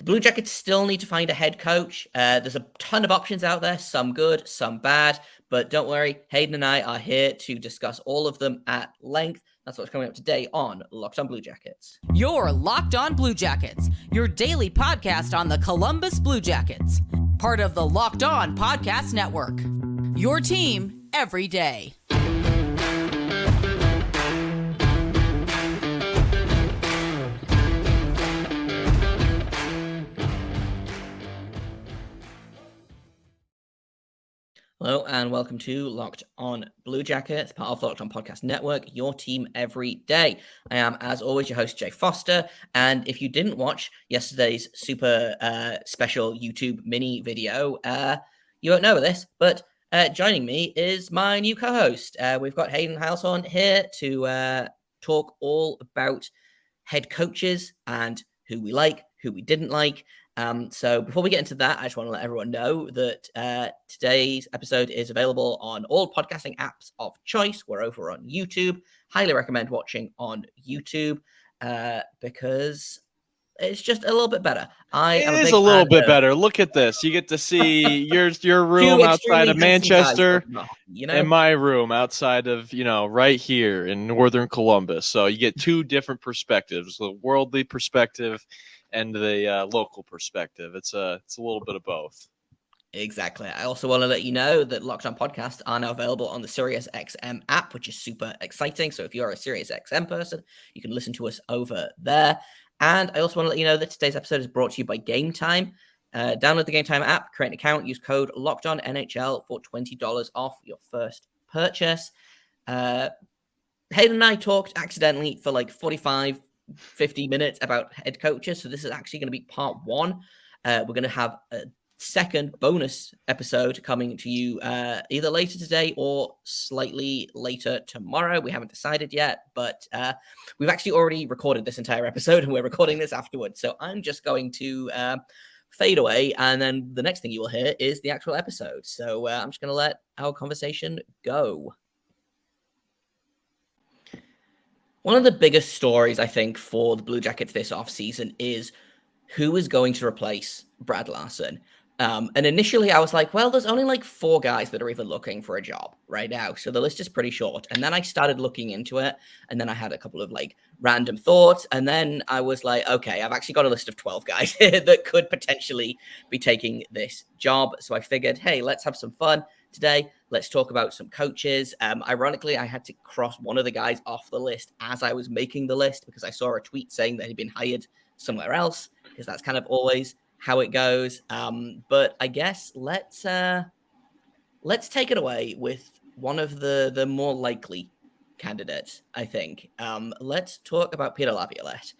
The Blue Jackets still need to find a head coach. There's a ton of options out there, some good, some bad, but don't worry, Hayden and I are here to discuss all of them at length. That's what's coming up today on Locked on Blue Jackets. You're Locked on Blue Jackets, your daily podcast on the Columbus Blue Jackets, part of the Locked on Podcast Network. Your team every day. Hello and welcome to Locked on Blue Jackets, part of the Locked on Podcast Network, your team every day. I am, as always, your host, Jay Foster. And if you didn't watch yesterday's super special YouTube mini video, you won't know this, but joining me is my new co-host. We've got Hayden Heilshorn here to talk all about head coaches and who we like, who we didn't like. So before we get into that, I just want to let everyone know that today's episode is available on all podcasting apps of choice. We're over on YouTube. Highly recommend watching on YouTube because it's just a little bit better. It is a little bit better. Look at this. You get to see your room outside of Manchester, and my room outside of, right here in northern Columbus. So you get two different perspectives, the worldly perspective and the local perspective. It's a little bit of both. Exactly. I also want to let you know that Locked On Podcasts are now available on the SiriusXM app, which is super exciting. So if you're a SiriusXM person, you can listen to us over there. And I also want to let you know that today's episode is brought to you by Gametime. Download the Gametime app, create an account, use code LOCKEDONNHL for $20 off your first purchase. Hayden and I talked accidentally for like 50 minutes about head coaches. So this is actually going to be part one. We're going to have a second bonus episode coming to you either later today or slightly later tomorrow. We haven't decided yet, but we've actually already recorded this entire episode and we're recording this afterwards. So I'm just going to fade away. And then the next thing you will hear is the actual episode. So I'm just going to let our conversation go. One of the biggest stories, I think, for the Blue Jackets this offseason is who is going to replace Brad Larsen. And initially I was like, well, there's only like 4 guys that are even looking for a job right now. So the list is pretty short. And then I started looking into it. And then I had a couple of like random thoughts. And then I was like, okay, I've actually got a list of 12 guys that could potentially be taking this job. So I figured, hey, let's have some fun today. Let's talk about some coaches. Ironically, I had to cross one of the guys off the list as I was making the list because I saw a tweet saying that he'd been hired somewhere else, because that's kind of always how it goes. But I guess let's take it away with one of the more likely candidates, I think. Let's talk about Peter Laviolette,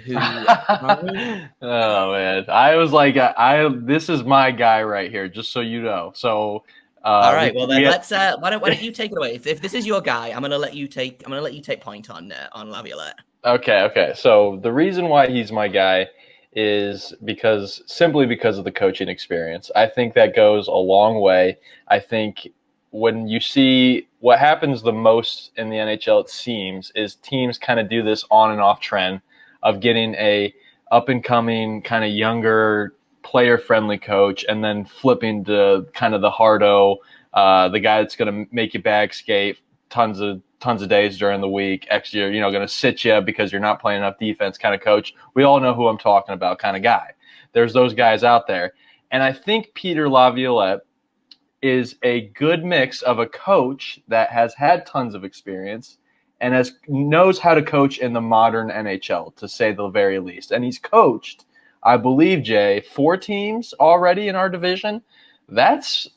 who oh man, I was like, this is my guy right here, just so you know. So all right, well then let's why don't you take it away? If this is your guy, I'm gonna let you take point on Laviolette. Okay. So the reason why he's my guy is simply because of the coaching experience. I think that goes a long way. I think when you see what happens the most in the NHL, it seems, is teams kind of do this on and off trend of getting a up and coming kind of younger player-friendly coach and then flipping to kind of the hardo, the guy that's going to make you bag skate tons of days during the week, extra, going to sit you because you're not playing enough defense kind of coach. We all know who I'm talking about kind of guy. There's those guys out there. And I think Peter Laviolette is a good mix of a coach that has had tons of experience and knows how to coach in the modern NHL, to say the very least. And he's coached, I believe, Jay, 4 teams already in our division. That's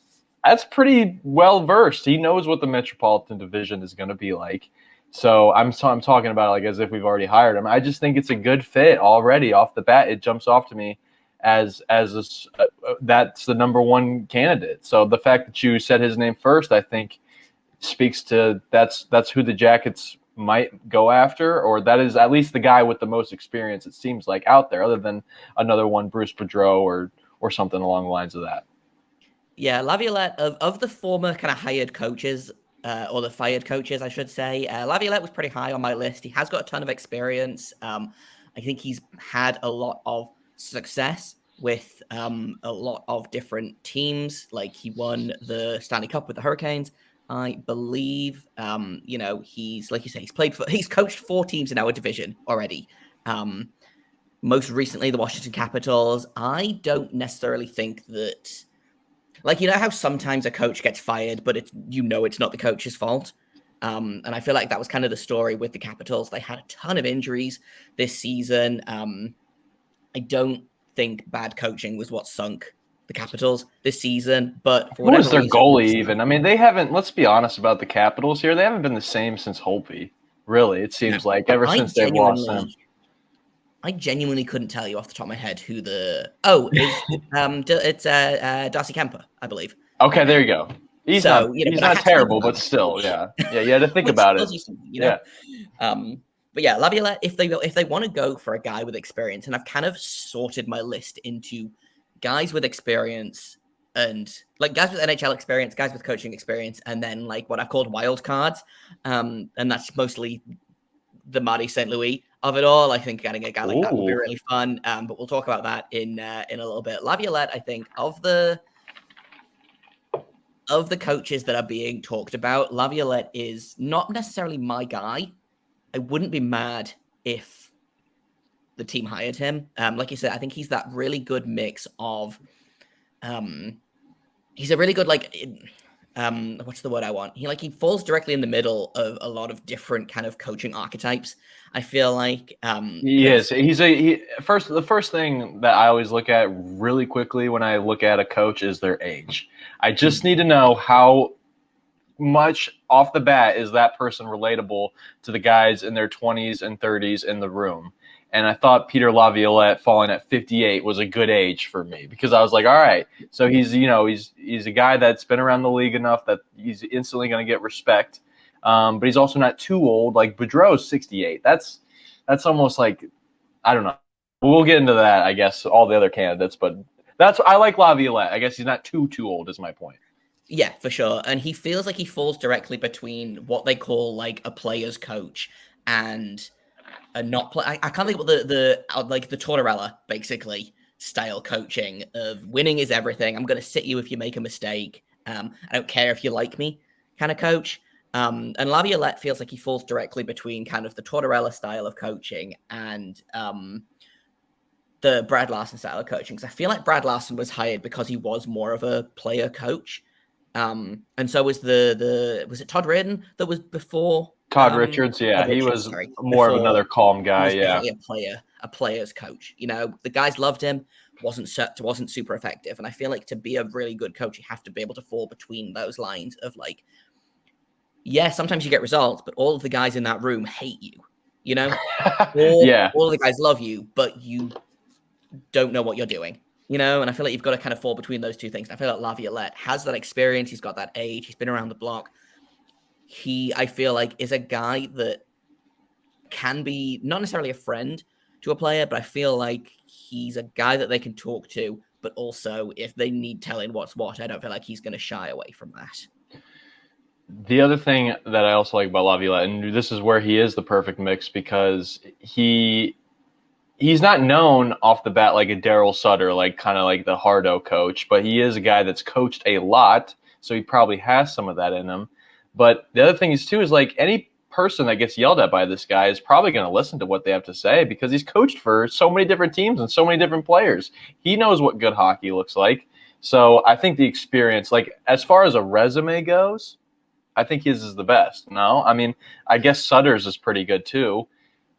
pretty well versed. He knows what the Metropolitan Division is going to be like. So I'm talking about it like as if we've already hired him. I just think it's a good fit already off the bat. It jumps off to me as that's the number one candidate. So the fact that you said his name first, I think, speaks to that's who the Jackets might go after, or that is at least the guy with the most experience, it seems like, out there, other than another one, Bruce Boudreau or something along the lines of that. Yeah, Laviolette, of the former kind of hired coaches, or the fired coaches, I should say, Laviolette was pretty high on my list. He has got a ton of experience. I think he's had a lot of success with a lot of different teams. Like he won the Stanley Cup with the Hurricanes, I believe. He's like you say, he's coached 4 teams in our division already. Most recently, the Washington Capitals. I don't necessarily think that, like, you know how sometimes a coach gets fired, but it's not the coach's fault. And I feel like that was kind of the story with the Capitals. They had a ton of injuries this season. I don't think bad coaching was what sunk the Capitals this season, but for who was their reason, goalie even? I mean, they haven't, let's be honest about the Capitals here. They haven't been the same since Holtby. Really, it seems like ever since they've lost him. I genuinely couldn't tell you off the top of my head who it's Darcy Kemper, I believe. Okay, there you go. He's not terrible, but still, yeah. You had to think about it. Yeah. But yeah, Laviolette, if they want to go for a guy with experience, and I've kind of sorted my list into guys with experience and like guys with NHL experience, guys with coaching experience, and then like what I've called wild cards. And that's mostly the Marty St. Louis of it all. I think getting a guy like that would be really fun. But we'll talk about that in a little bit. Laviolette, I think, of the coaches that are being talked about, Laviolette is not necessarily my guy. I wouldn't be mad if the team hired him. Like you said, I think he's that really good mix of he's a really good what's the word I want? He falls directly in the middle of a lot of different kind of coaching archetypes. I feel like he is. The first thing that I always look at really quickly when I look at a coach is their age. I just need to know how much off the bat is that person relatable to the guys in their 20s and 30s in the room. And I thought Peter Laviolette falling at 58 was a good age for me because I was like, all right, so he's a guy that's been around the league enough that he's instantly going to get respect. But he's also not too old. Like Boudreau's 68. That's almost like, I don't know. We'll get into that, I guess, all the other candidates. But I like Laviolette. I guess he's not too old is my point. Yeah, for sure. And he feels like he falls directly between what they call like a player's coach and a not play. I can't think what the Tortorella basically style coaching of winning is everything. I'm going to sit you if you make a mistake. I don't care if you like me kind of coach. And Laviolette feels like he falls directly between kind of the Tortorella style of coaching and the Brad Larson style of coaching. Because I feel like Brad Larson was hired because he was more of a player coach. And so was was it Todd Reardon that was before Todd Richards? Yeah, he was more of another calm guy. Yeah, a player's coach. You know, the guys loved him. Wasn't super effective, and I feel like to be a really good coach, you have to be able to fall between those lines of like, yeah, sometimes you get results, but all of the guys in that room hate you. You know, all of the guys love you, but you don't know what you're doing. You know, and I feel like you've got to kind of fall between those two things. And I feel like Laviolette has that experience. He's got that age. He's been around the block. I feel like, is a guy that can be not necessarily a friend to a player, but I feel like he's a guy that they can talk to. But also, if they need telling what's what, I don't feel like he's going to shy away from that. The other thing that I also like about Laviolette, and this is where he is the perfect mix because he's not known off the bat like a Darryl Sutter, like kind of like the hardo coach, but he is a guy that's coached a lot, so he probably has some of that in him. But the other thing is, too, is like any person that gets yelled at by this guy is probably going to listen to what they have to say because he's coached for so many different teams and so many different players. He knows what good hockey looks like. So I think the experience, like as far as a resume goes, I think his is the best. No, I mean, I guess Sutter's is pretty good, too,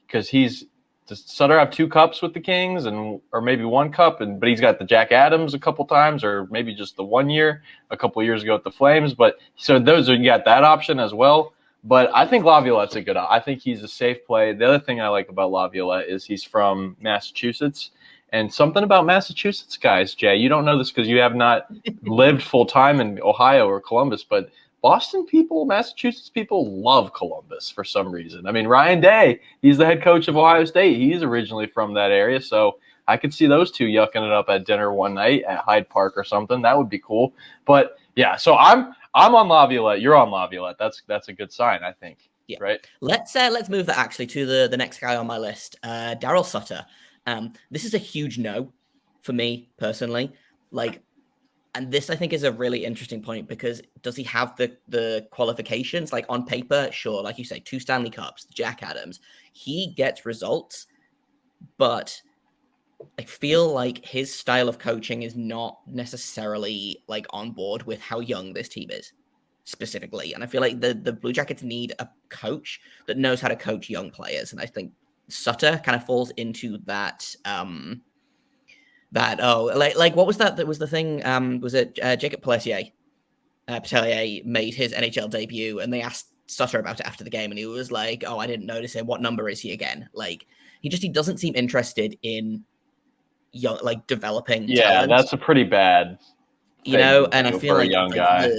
because does Sutter have 2 cups with the Kings or maybe 1 cup? But he's got the Jack Adams a couple times, or maybe just the 1 year a couple years ago with the Flames. But so you got that option as well. But I think Laviolette's a good. I think he's a safe play. The other thing I like about Laviolette is he's from Massachusetts, and something about Massachusetts guys, Jay. You don't know this because you have not lived full time in Ohio or Columbus, but Boston people, Massachusetts people love Columbus for some reason. I mean, Ryan Day, he's the head coach of Ohio State. He's originally from that area, so I could see those two yucking it up at dinner one night at Hyde Park or something. That would be cool. But yeah, so I'm on Laviolette. You're on Laviolette. That's a good sign, I think. Yeah. Right. Let's move that actually to the next guy on my list, Darryl Sutter. This is a huge no for me personally. Like, and this I think is a really interesting point because does he have the qualifications? Like on paper, sure, like you say, 2 Stanley Cups, Jack Adams, he gets results, but I feel like his style of coaching is not necessarily like on board with how young this team is specifically. And I feel like the Blue Jackets need a coach that knows how to coach young players. And I think Sutter kind of falls into that like what was that was the thing, was it Jacob Pelletier made his NHL debut and they asked Sutter about it after the game and he was like, oh, I didn't notice him, what number is he again? Like he doesn't seem interested in young, like developing talent. That's a pretty bad you know, and I feel for like a young guy.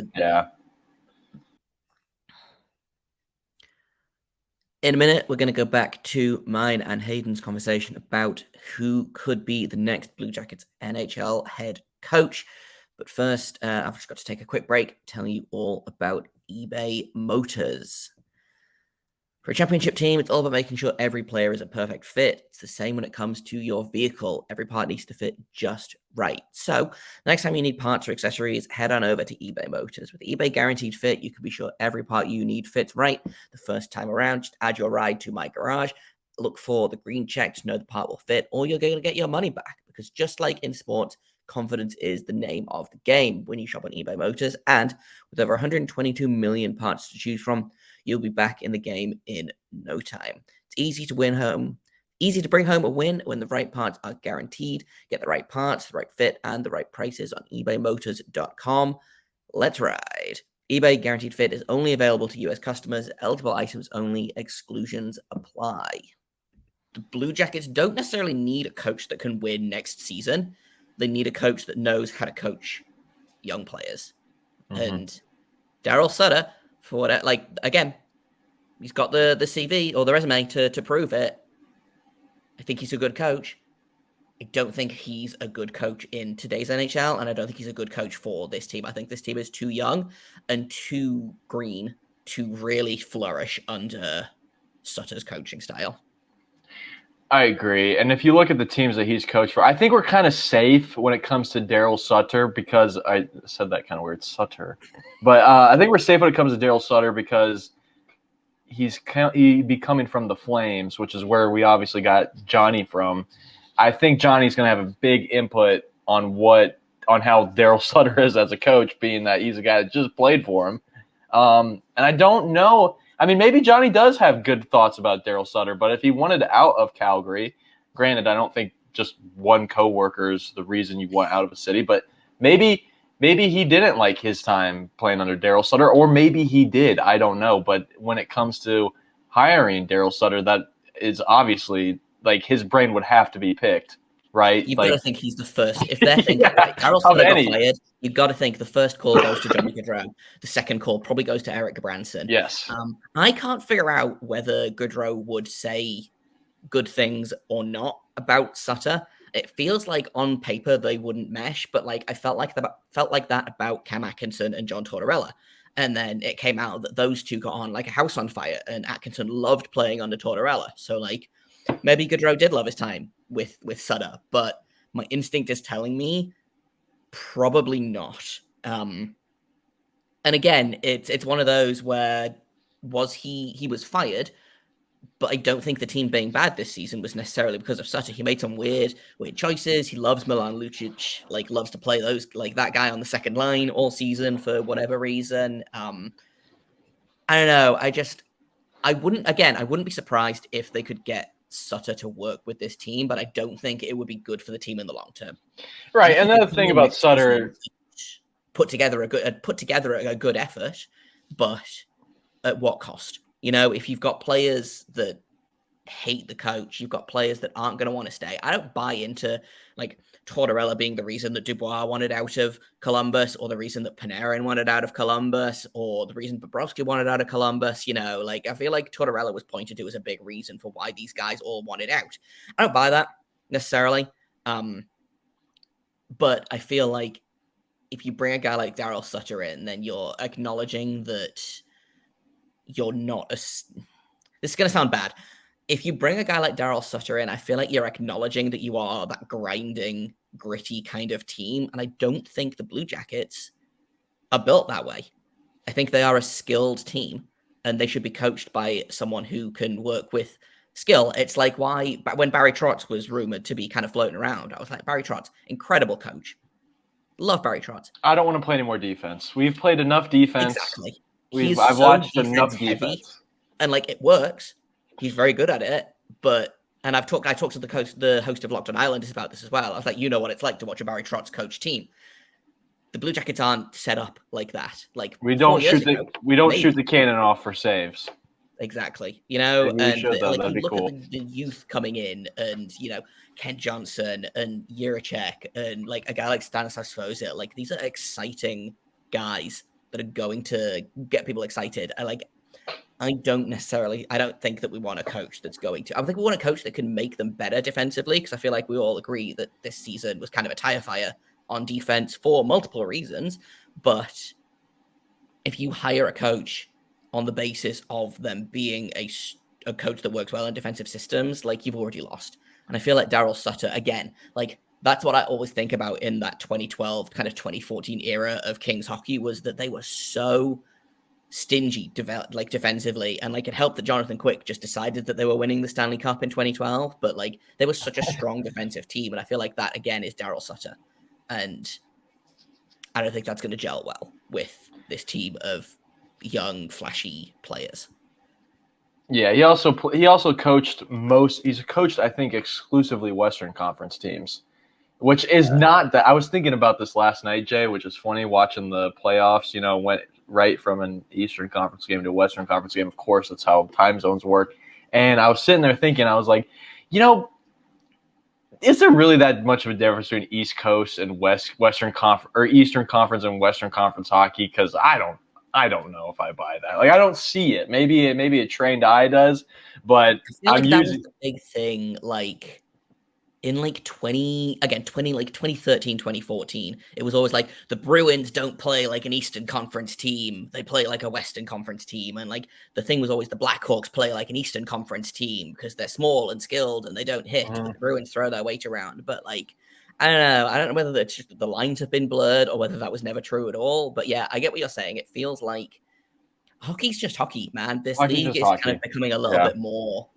In a minute, we're going to go back to mine and Hayden's conversation about who could be the next Blue Jackets NHL head coach. But first, I've just got to take a quick break, telling you all about eBay Motors. For a championship team, it's all about making sure every player is a perfect fit. It's the same when it comes to your vehicle. Every part needs to fit just right. So, next time you need parts or accessories, head on over to eBay Motors. With eBay Guaranteed Fit, you can be sure every part you need fits right the first time around. Just add your ride to My Garage. Look for the green check to know the part will fit, or you're going to get your money back. Because just like in sports, confidence is the name of the game when you shop on eBay Motors. And with over 122 million parts to choose from, you'll be back in the game in no time. It's easy to bring home a win when the right parts are guaranteed. Get the right parts, the right fit, and the right prices on ebaymotors.com. Let's ride. eBay Guaranteed Fit is only available to U.S. customers. Eligible items only. Exclusions apply. The Blue Jackets don't necessarily need a coach that can win next season. They need a coach that knows how to coach young players. Mm-hmm. And Darryl Sutter, for what, like, again, he's got the CV or the resume to prove it. I think he's a good coach. I don't think he's a good coach in today's NHL, and I don't think he's a good coach for this team. I think this team is too young and too green to really flourish under Sutter's coaching style. I agree. And if you look at the teams that he's coached for, I think we're kind of safe when it comes to Darryl Sutter because I said that kind of weird, Sutter. But I think we're safe when it comes to Darryl Sutter because he'd be coming from the Flames, which is where we obviously got Johnny from. I think Johnny's going to have a big input on how Darryl Sutter is as a coach, being that he's a guy that just played for him. And I don't know. I mean, maybe Johnny does have good thoughts about Darryl Sutter, but if he wanted out of Calgary, granted, I don't think just one coworker is the reason you want out of a city, but maybe he didn't like his time playing under Darryl Sutter, or maybe he did. I don't know. But when it comes to hiring Darryl Sutter, that is obviously like his brain would have to be picked, right? You've got to think he's the first. If they're thinking Darryl Sutter got fired, you've got to think the first call goes to Johnny Gaudreau. The second call probably goes to Eric Branson. Yes. I can't figure out whether Gaudreau would say good things or not about Sutter. It feels like on paper they wouldn't mesh, but like I felt like that about Cam Atkinson and John Tortorella. And then it came out that those two got on like a house on fire, and Atkinson loved playing under Tortorella. So like maybe Gaudreau did love his time with Sutter, but my instinct is telling me probably not. And again, it's one of those where he was fired, but I don't think the team being bad this season was necessarily because of Sutter. He made some weird choices. He loves Milan Lucic, like loves to play that guy on the second line all season for whatever reason. I don't know. I wouldn't be surprised if they could get Sutter to work with this team, but I don't think it would be good for the team in the long term. Right. Another thing about Sutter, put together a good effort, but at what cost? You know, if you've got players that hate the coach, you've got players that aren't going to want to stay. I don't buy into like Tortorella being the reason that Dubois wanted out of Columbus, or the reason that Panarin wanted out of Columbus, or the reason Bobrovsky wanted out of Columbus. You know, like I feel like Tortorella was pointed to as a big reason for why these guys all wanted out. I don't buy that necessarily. But I feel like if you bring a guy like Darryl Sutter in, then you're acknowledging that you're not this is going to sound bad. if you bring a guy like Darryl Sutter in, I feel like you're acknowledging that you are that grinding, gritty kind of team. And I don't think the Blue Jackets are built that way. I think they are a skilled team and they should be coached by someone who can work with skill. It's like why when Barry Trotz was rumored to be kind of floating around, I was like, Barry Trotz, incredible coach. Love Barry Trotz. I don't want to play any more defense. We've played enough defense. Exactly. I've watched enough heavy, defense. and like it works. He's very good at it, I talked to the host of Locked on Islanders about this as well. I was like, you know what it's like to watch a Barry Trotz coach team. The Blue Jackets aren't set up like that. Like we don't shoot the cannon off for saves. Exactly. You know, and should, though. like you look cool. at the youth coming in, and Kent Johnson and Jiricek and like a guy like Stanislav Svozil. Like these are exciting guys that are going to get people excited. I don't think that we want a coach that's going to. I think we want a coach that can make them better defensively, because I feel like we all agree that this season was kind of a tire fire on defense for multiple reasons. But if you hire a coach on the basis of them being a coach that works well in defensive systems, like you've already lost. And I feel like Darryl Sutter, again, like that's what I always think about in that 2012, kind of 2014 era of Kings hockey, was that they were so stingy defensively, and like it helped that Jonathan Quick just decided that they were winning the Stanley Cup in 2012, but like they were such a strong defensive team, and I feel like that again is Darryl Sutter, and I don't think that's going to gel well with this team of young flashy players. Yeah, he also coached he's coached I think exclusively Western Conference teams, which is not that. I was thinking about this last night, Jay, which is funny watching the playoffs, went right from an Eastern Conference game to a Western Conference game. Of course, that's how time zones work. And I was sitting there thinking, I was like, is there really that much of a difference between East Coast and Western Conference or Eastern Conference and Western Conference hockey? Because I don't know if I buy that. Like, I don't see it. Maybe a trained eye does, but that was the big thing. Like in 2013, 2014, it was always like the Bruins don't play like an Eastern Conference team. They play like a Western Conference team. And like the thing was always the Blackhawks play like an Eastern Conference team because they're small and skilled and they don't hit. But the Bruins throw their weight around. But like, I don't know whether it's just the lines have been blurred or whether that was never true at all. But yeah, I get what you're saying. It feels like hockey's just hockey, man. This league is kind of becoming a little bit more,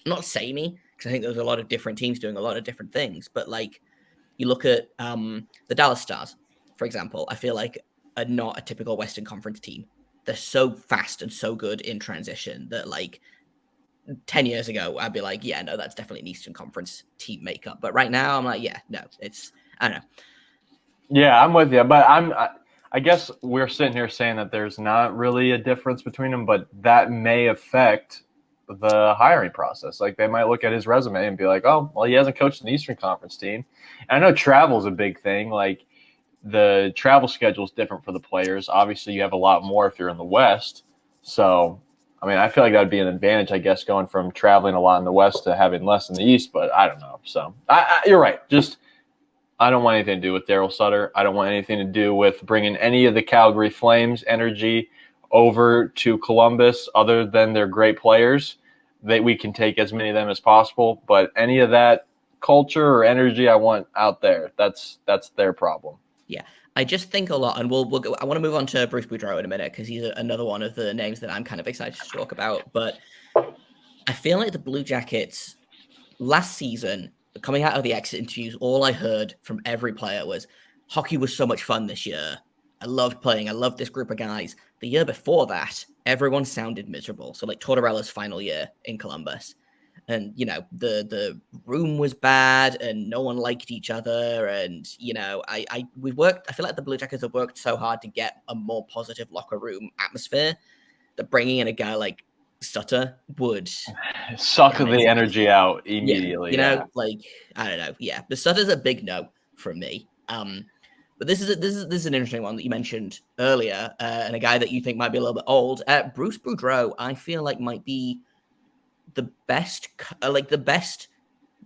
not samey, because I think there's a lot of different teams doing a lot of different things. But like, you look at the Dallas Stars, for example, I feel like are not a typical Western Conference team. They're so fast and so good in transition that like 10 years ago, I'd be like, yeah, no, that's definitely an Eastern Conference team makeup. But right now, I'm like, yeah, no, I don't know. Yeah, I'm with you. But I guess we're sitting here saying that there's not really a difference between them, but that may affect the hiring process. Like they might look at his resume and be like, oh, well, he hasn't coached an Eastern Conference team. And I know travel is a big thing. Like the travel schedule is different for the players. Obviously, you have a lot more if you're in the West. So, I mean, I feel like that would be an advantage, I guess, going from traveling a lot in the West to having less in the East, but I don't know. So you're right. I don't want anything to do with Darryl Sutter. I don't want anything to do with bringing any of the Calgary Flames energy over to Columbus other than they're great players. That we can take as many of them as possible, but any of that culture or energy I want out there, that's their problem. Yeah. I just think a lot, and we'll go. I want to move on to Bruce Boudreau in a minute because he's another one of the names that I'm kind of excited to talk about. But I feel like the Blue Jackets last season, coming out of the exit interviews, all I heard from every player was hockey was so much fun this year. I loved playing. I loved this group of guys. The year before that, everyone sounded miserable. So like Tortorella's final year in Columbus. And, the room was bad and no one liked each other. And, I feel like the Blue Jackets have worked so hard to get a more positive locker room atmosphere that bringing in a guy like Sutter would suck the energy out immediately. I don't know. Yeah. The Sutter's a big no from me. But this is an interesting one that you mentioned earlier, and a guy that you think might be a little bit old. Bruce Boudreau, I feel like might be the best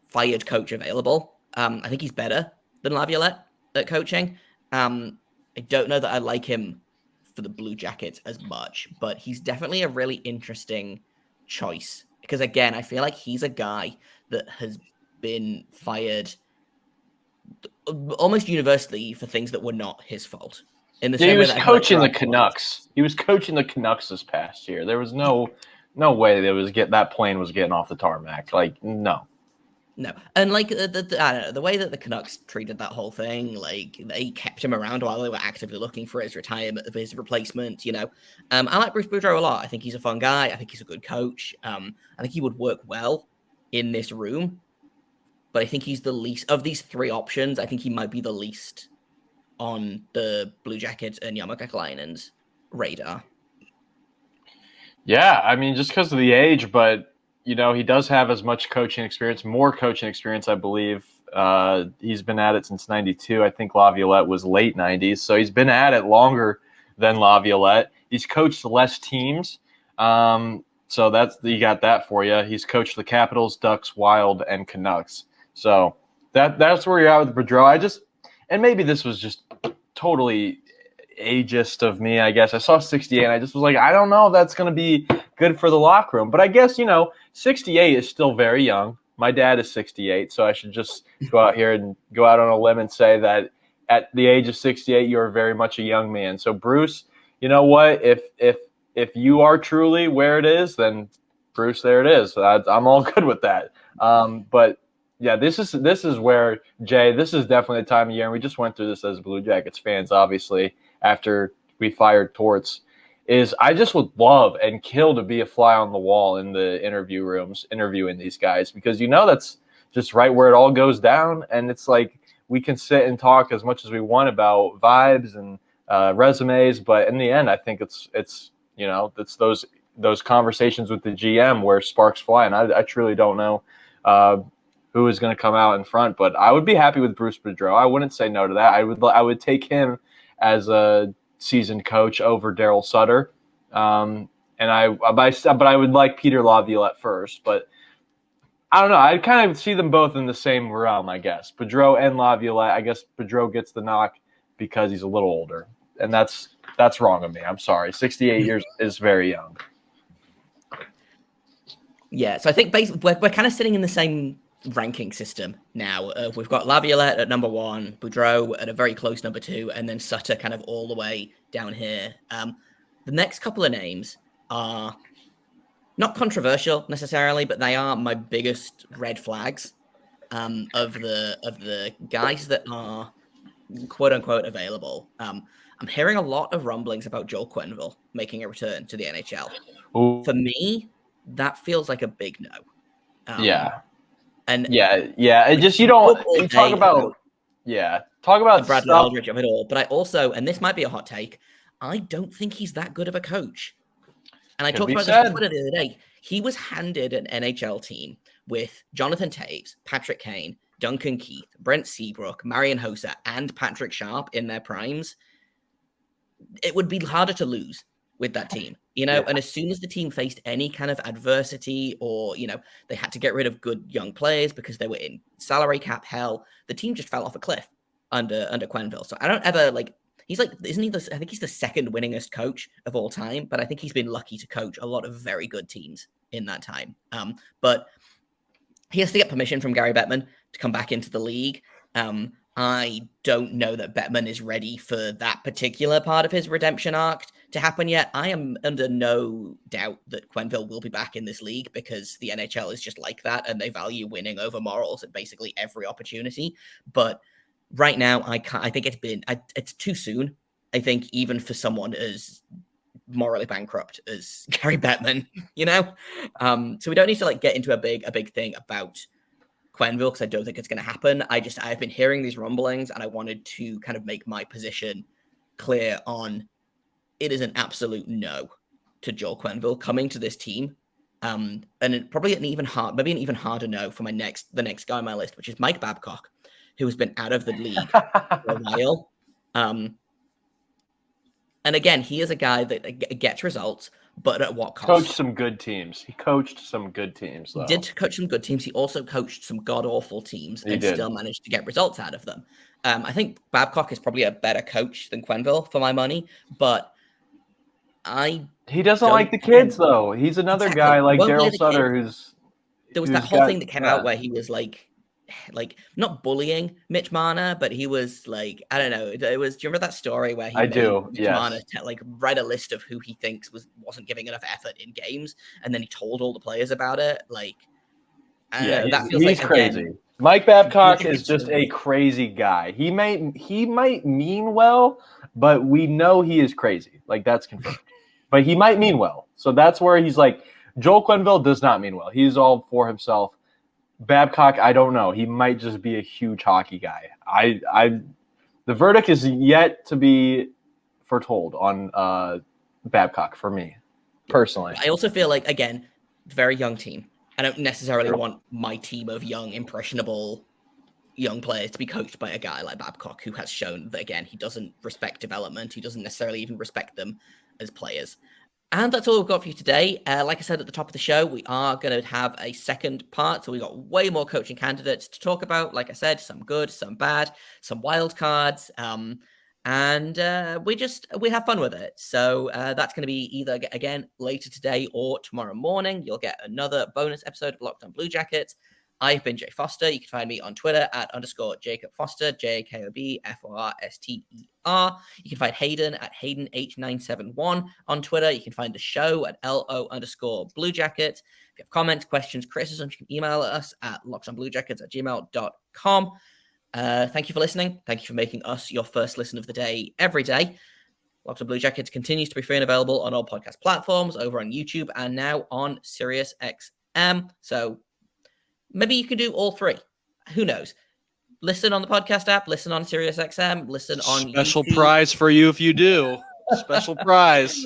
fired coach available. I think he's better than Laviolette at coaching. I don't know that I like him for the Blue Jackets as much, but he's definitely a really interesting choice Because again, I feel like he's a guy that has been fired almost universally for things that were not his fault. In the Yeah, same he way was that I feel like coaching the Darryl Canucks. He was coaching the Canucks this past year. There was no way that plane was getting off the tarmac. Like, no. No, and like I don't know, the way that the Canucks treated that whole thing, like they kept him around while they were actively looking for his retirement, his replacement. I like Bruce Boudreau a lot. I think he's a fun guy. I think he's a good coach. I think he would work well in this room, but I think he's the least of these three options. I think he might be the least on the Blue Jackets and Jarmo Kekalainen's radar. Yeah, I mean, just because of the age, but he does have as much coaching experience, more coaching experience, I believe. He's been at it since '92. I think Laviolette was late '90s, so he's been at it longer than Laviolette. He's coached less teams, so you got that for you. He's coached the Capitals, Ducks, Wild, and Canucks. So that's where you're at with Boudreau. And maybe this was just totally ageist of me, I guess. I saw 68 and I just was like, I don't know if that's going to be good for the locker room. But I guess, 68 is still very young. My dad is 68, so I should just go out here and go out on a limb and say that at the age of 68, you're very much a young man. So Bruce, you know what? If you are truly where it is, then Bruce, there it is. I'm all good with that. But yeah, this is where, Jay, this is definitely the time of year, and we just went through this as Blue Jackets fans, obviously, after we fired Torts, is I just would love and kill to be a fly on the wall in the interview rooms, interviewing these guys, because that's just right where it all goes down, and it's like we can sit and talk as much as we want about vibes and resumes, but in the end, I think it's those conversations with the GM where sparks fly, and I truly don't know who is going to come out in front, but I would be happy with Bruce Boudreau. I wouldn't say no to that. I would take him as a seasoned coach over Darryl Sutter, but I would like Peter Laviolette first. But I don't know. I kind of see them both in the same realm, I guess. Boudreau and Laviolette. I guess Boudreau gets the knock because he's a little older, and that's wrong of me. I'm sorry. 68 years is very young. Yeah, so I think basically we're kind of sitting in the same ranking system now. We've got Laviolette at number 1, Boudreau at a very close number 2, and then Sutter kind of all the way down here. The next couple of names are not controversial necessarily, but they are my biggest red flags of the guys that are quote unquote available. I'm hearing a lot of rumblings about Joel Quenneville making a return to the NHL. Ooh. For me, that feels like a big no. Yeah. And it just talk about Bradley stuff. Aldridge of it all. But I also, and this might be a hot take, I don't think he's that good of a coach. And I talked about this on Twitter the other day. He was handed an NHL team with Jonathan Toews, Patrick Kane, Duncan Keith, Brent Seabrook, Marian Hossa, and Patrick Sharp in their primes. It would be harder to lose with that team, and as soon as the team faced any kind of adversity or, they had to get rid of good young players because they were in salary cap hell, the team just fell off a cliff under Quenneville. So I don't ever I think he's the second winningest coach of all time, but I think he's been lucky to coach a lot of very good teams in that time. But he has to get permission from Gary Bettman to come back into the league. I don't know that Bettman is ready for that particular part of his redemption arc to happen yet. I am under no doubt that Quenneville will be back in this league because the NHL is just like that and they value winning over morals at basically every opportunity. But right now, I think it's too soon. I think even for someone as morally bankrupt as Gary Bettman, so we don't need to get into a big thing about Quenneville because I don't think it's going to happen. I've been hearing these rumblings and I wanted to kind of make my position clear on it is an absolute no to Joel Quenneville coming to this team. And probably maybe an even harder no for the next guy on my list, which is Mike Babcock, who has been out of the league for a while. And again, he is a guy that gets results, but at what cost? Coached some good teams. He coached some good teams, though. He did coach some good teams. He also coached some god-awful teams still managed to get results out of them. I think Babcock is probably a better coach than Quenneville for my money, but I He doesn't Don't like the kids, though. He's another guy like Won't play Darryl the Sutter kids. There was who's that whole got, thing that came out where he was like not bullying Mitch Marner, but he was like, I don't know. It was. Do you remember that story where he I made do, Mitch yes. Marner read a list of who he thinks wasn't giving enough effort in games, and then he told all the players about it. Like, I don't know. That feels he's like crazy. Again, Mike Babcock is just a crazy guy. He might mean well, but we know he is crazy. Like, that's confirmed. But he might mean well. So that's where he's like, Joel Quenneville does not mean well. He's all for himself. Babcock, I don't know. He might just be a huge hockey guy. The verdict is yet to be foretold on Babcock for me, personally. I also feel like, again, very young team. I don't necessarily want my team of young, impressionable young players to be coached by a guy like Babcock, who has shown that, again, he doesn't respect development. He doesn't necessarily even respect them as players. And that's all we've got for you today. Like I said at the top of the show, we are going to have a second part. So we got way more coaching candidates to talk about. Like I said, some good, some bad, some wild cards. And we have fun with it. So that's going to be either, again, later today or tomorrow morning. You'll get another bonus episode of Locked On Blue Jackets. I've been Jay Foster. You can find me on Twitter at _Jacob Foster, JAKOBFORSTER. You can find Hayden at HaydenH971 on Twitter. You can find the show at LO_Blue Jackets. If you have comments, questions, criticisms, you can email us at locksedonbluejackets@gmail.com. Thank you for listening. Thank you for making us your first listen of the day every day. Locked On Blue Jackets continues to be free and available on all podcast platforms, over on YouTube, and now on SiriusXM. So maybe you can do all three. Who knows? Listen on the podcast app, listen on SiriusXM, listen on Special YouTube. prize for you if you do. Special prize.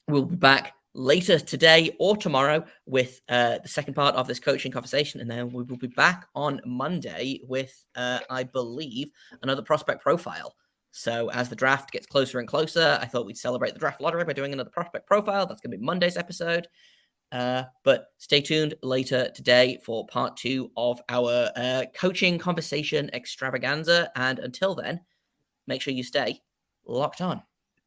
We'll be back later today or tomorrow with the second part of this coaching conversation. And then we will be back on Monday with, I believe, another prospect profile. So as the draft gets closer and closer, I thought we'd celebrate the draft lottery by doing another prospect profile. That's going to be Monday's episode. But stay tuned later today for part 2 of our coaching conversation extravaganza. And until then, make sure you stay locked on.